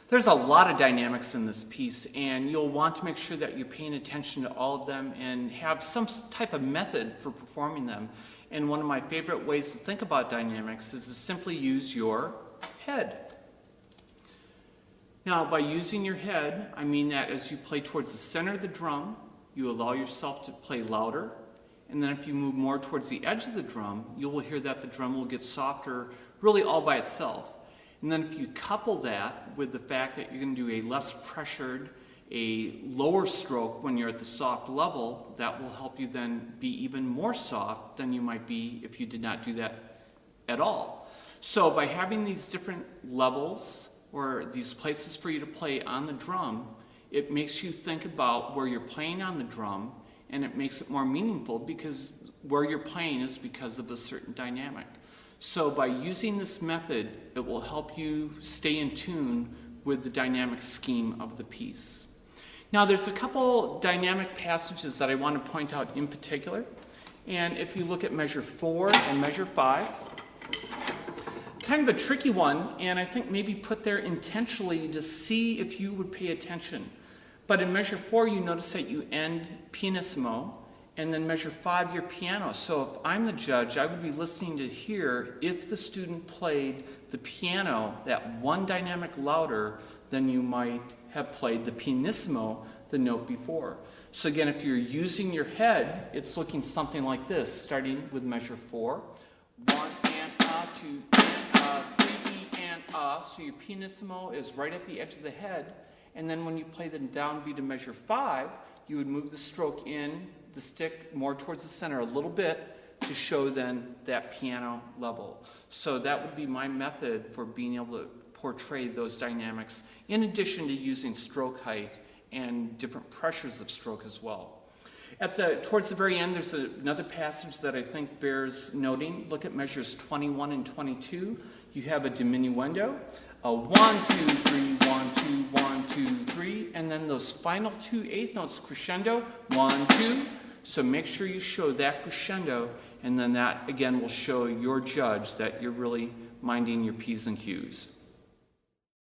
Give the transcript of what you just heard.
There's a lot of dynamics in this piece, and you'll want to make sure that you're paying attention to all of them and have some type of method for performing them. And one of my favorite ways to think about dynamics is to simply use your head. Now, by using your head, I mean that as you play towards the center of the drum, you allow yourself to play louder. And then if you move more towards the edge of the drum, you will hear that the drum will get softer really all by itself. And then if you couple that with the fact that you're going to do a less pressured, a lower stroke when you're at the soft level, that will help you then be even more soft than you might be if you did not do that at all. So by having these different levels or these places for you to play on the drum, it makes you think about where you're playing on the drum, and it makes it more meaningful because where you're playing is because of a certain dynamic. So by using this method, it will help you stay in tune with the dynamic scheme of the piece. Now there's a couple dynamic passages that I want to point out in particular. And if you look at measure 4 and measure 5, kind of a tricky one, and I think maybe put there intentionally to see if you would pay attention. But in measure 4, you notice that you end pianissimo, and then measure 5, you're piano. So if I'm the judge, I would be listening to hear if the student played the piano that one dynamic louder than you might have played the pianissimo the note before. So again, if you're using your head, it's looking something like this, starting with measure 4. 1 and 2 and 3 E and so your pianissimo is right at the edge of the head. And then when you play the downbeat of measure 5, you would move the stroke in, the stick more towards the center a little bit to show then that piano level. So that would be my method for being able to portray those dynamics, in addition to using stroke height and different pressures of stroke as well. Towards the very end, there's another passage that I think bears noting. Look at measures 21 and 22. You have a diminuendo, a 1, 2, 3, 1, 2, 1, 2, 3, and then those final 2 eighth notes crescendo, 1, 2. So make sure you show that crescendo, and then that again will show your judge that you're really minding your P's and Q's.